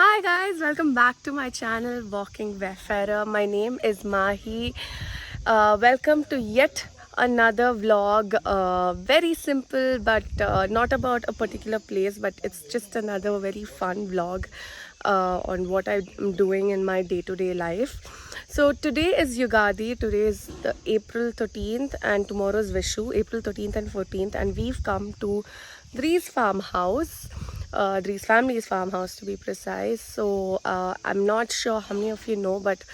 Hi guys, welcome back to my channel Walking Wayfarer. My name is Mahi. Welcome to yet another vlog. Very simple, but not about a particular place, but it's just another very fun vlog on what I'm doing in my day-to-day life. So today is Yugadi. Today is the April 13th, and tomorrow is Vishu, April 13th and 14th, and we've come to Dree's farmhouse. Dree's family's farmhouse to be precise. So I'm not sure how many of you know, but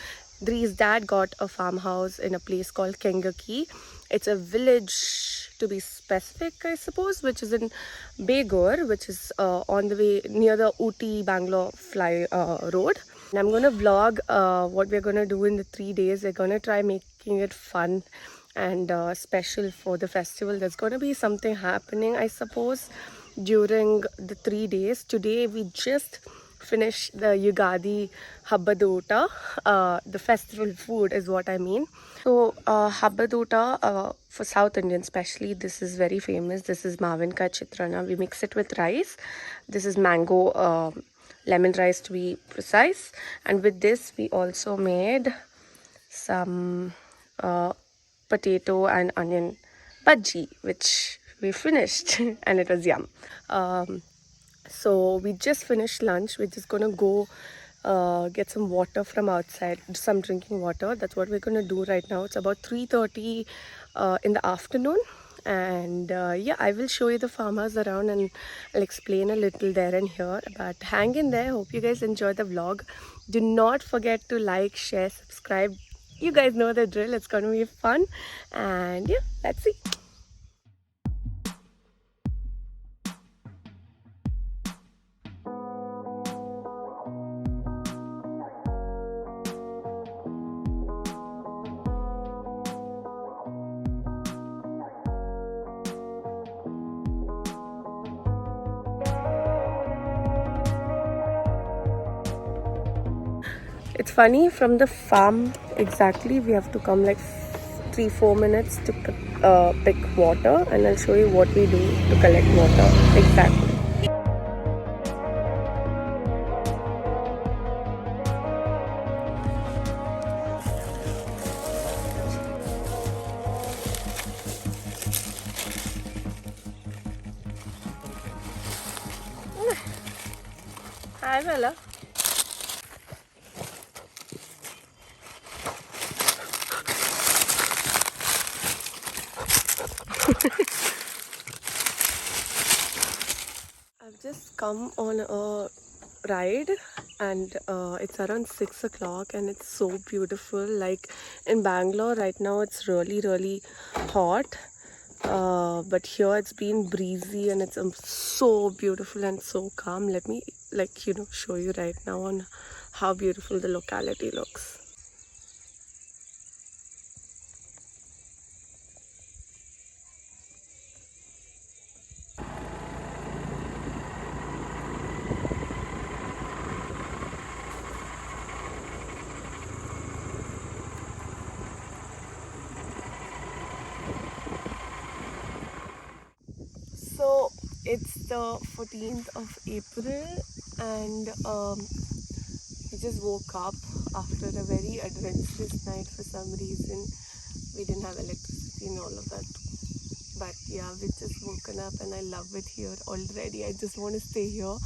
Dree's dad got a farmhouse in a place called Kengaki. It's a village to be specific, I suppose, which is in Begor, which is on the way near the Ooty Bangalore fly road. And I'm gonna vlog what we're gonna do in the 3 days. We're gonna try making it fun and special for the festival. There's gonna be something happening, I suppose, during the 3 days. Today we just finished the Yugadi Habbadota. The festival food is what I mean. So Habbadota, for South Indian especially, this is very famous. This is Mavinkai Chitrana. We mix it with rice. This is mango lemon rice to be precise. And with this we also made some potato and onion bhaji, which we finished and it was yum. So we just finished lunch. We're just gonna go get some water from outside, some drinking water. That's what we're gonna do right now. It's about 3:30 in the afternoon, and yeah, I will show you the farmers around and I'll explain a little there and here. But hang in there. Hope you guys enjoy the vlog. Do not forget to like, share, subscribe. You guys know the drill. It's gonna be fun, and yeah, let's see. It's funny, from the farm exactly we have to come like 3-4 minutes to pick water, and I'll show you what we do to collect water exactly. Hi Bella. I've just come on a ride, and it's around 6 o'clock and it's so beautiful. Like in Bangalore right now it's really hot, but here it's been breezy and it's so beautiful and so calm. Let me show you right now on how beautiful the locality looks. So it's the 14th of April, and we just woke up after a very adventurous night. For some reason we didn't have electricity and all of that, but yeah, we just woken up and I love it here already. I just want to stay here.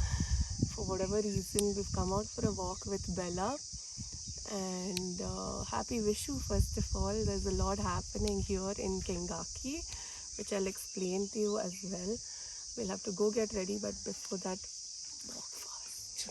For whatever reason, we've come out for a walk with Bella, and happy Vishu first of all. There's a lot happening here in Kengaki, which I'll explain to you as well. We'll have to go get ready, but before that, walk fast.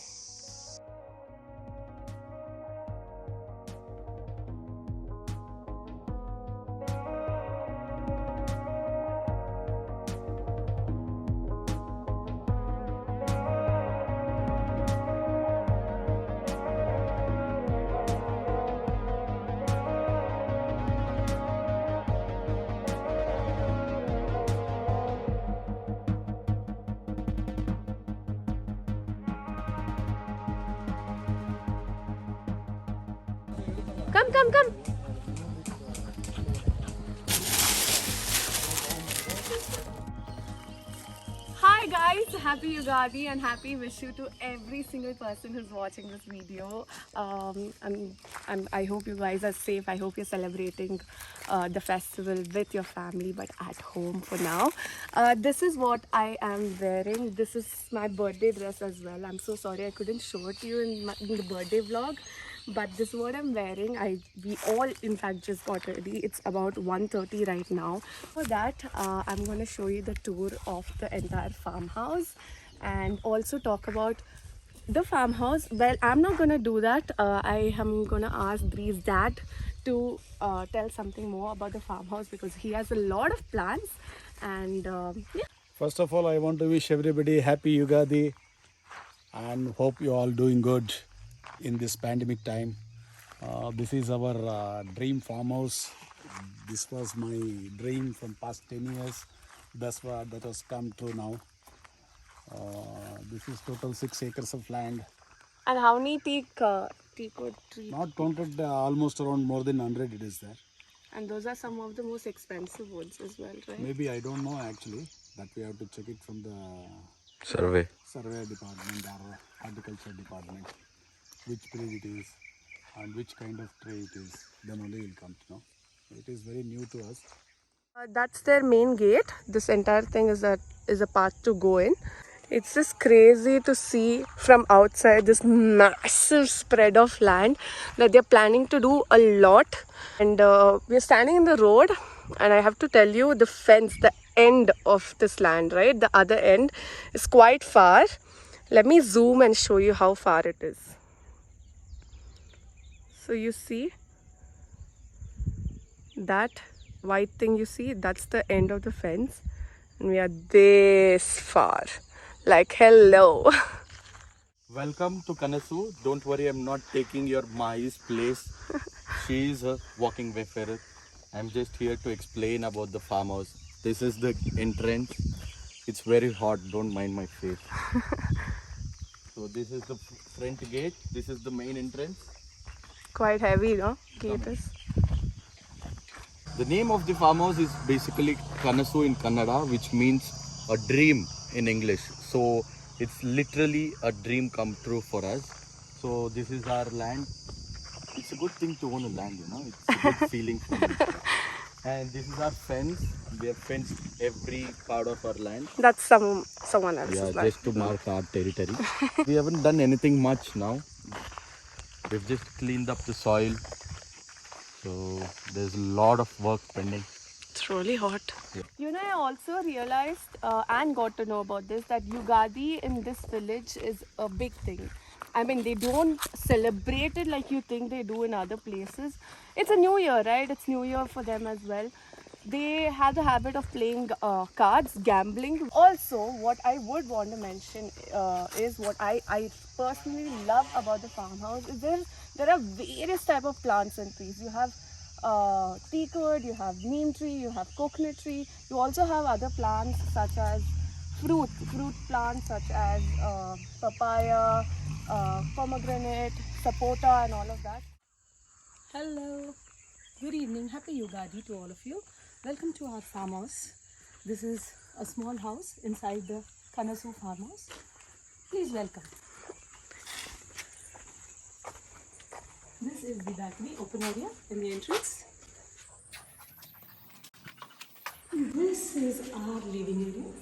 Come. Hi Guys, happy Ugadi and happy Vishu to every single person who's watching this video. I hope you guys are safe. I hope you're celebrating the festival with your family, but at home for now. This is what I am wearing. This is my birthday dress as well. I'm so sorry I couldn't show it to you in the birthday vlog, but this is what I'm wearing. We all in fact just got ready. It's about 1:30 right now. For that, I'm going to show you the tour of the entire farmhouse and also talk about the farmhouse. Well, I'm not going to do that. I am going to ask Bree's dad to tell something more about the farmhouse because he has a lot of plans. And yeah. First of all, I want to wish everybody happy Yugadi and hope you all doing good in this pandemic time. This is our dream farmhouse. This was my dream from past 10 years. That has come true now. This is total 6 acres of land. And how many teak wood trees? Not counted, almost around more than 100 it is there. And those are some of the most expensive woods as well, right? Maybe, I don't know actually. That we have to check it from the survey department or horticulture department, which breed it is and which kind of tree it is. Then only will come to know. It is very new to us. That's their main gate. This entire thing is a path to go in. It's just crazy to see from outside this massive spread of land that they're planning to do a lot. And we're standing in the road, and I have to tell you, the fence, the end of this land, right? The other end is quite far. Let me zoom and show you how far it is. So you see that white thing you see, that's the end of the fence, and we are this far. Like, hello. Welcome to Kanasu. Don't worry, I'm not taking your Mahi's place. She is a walking wayfarer. I'm just here to explain about the farmhouse. This is the entrance. It's very hot, don't mind my face. So this is the front gate. This is the main entrance. Quite heavy, no? Gate is. The name of the farmhouse is basically Kanasu in Kannada, which means a dream in English. So it's literally a dream come true for us. So this is our land. It's a good thing to own a land, you know. It's a good feeling for me. And this is our fence. We have fenced every part of our land. That's someone else's Yeah, land. just to mark our territory. We haven't done anything much now. We've just cleaned up the soil. So there's a lot of work pending. It's really hot. Yeah. You know, I also realized and got to know about this, that Yugadi in this village is a big thing. I mean, they don't celebrate it like you think they do in other places. It's a new year, right? It's new year for them as well. They have the habit of playing cards, gambling. Also, what I would want to mention is what I personally love about the farmhouse is there are various type of plants and trees. You have teak wood, you have neem tree, you have coconut tree. You also have other plants such as fruit plants such as papaya, pomegranate, sapota and all of that. Hello, good evening, happy Yugadi to all of you. Welcome to our farmhouse. This is a small house inside the Kanasu farmhouse. Please welcome. This is the balcony, open area in the entrance. This is our living area.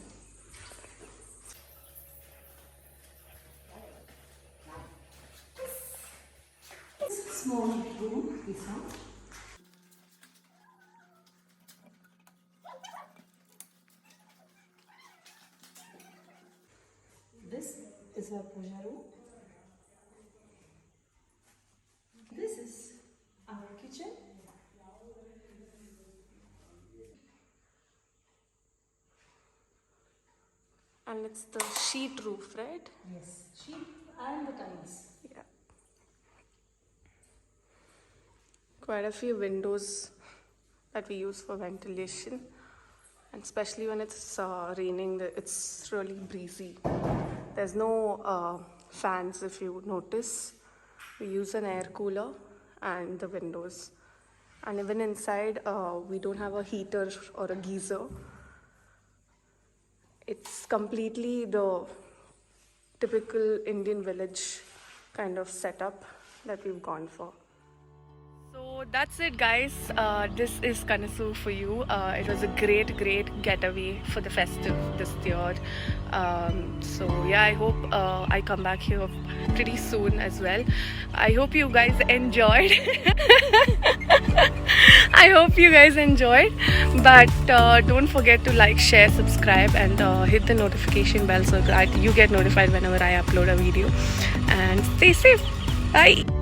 Small room we have. This is our puja room. This is our kitchen. And it's the sheet roof, right? Yes, sheep and the tiles. Yeah. Quite a few windows that we use for ventilation, and especially when it's raining, it's really breezy. There's no fans, if you notice. We use an air cooler and the windows, and even inside we don't have a heater or a geyser. It's completely the typical Indian village kind of setup that we've gone for. So that's it, guys. This is Kanasu for you. It was a great getaway for the festive this year. So yeah, I hope I come back here pretty soon as well. I hope you guys enjoyed. I hope you guys enjoyed. But don't forget to like, share, subscribe, and hit the notification bell so that you get notified whenever I upload a video. And stay safe. Bye.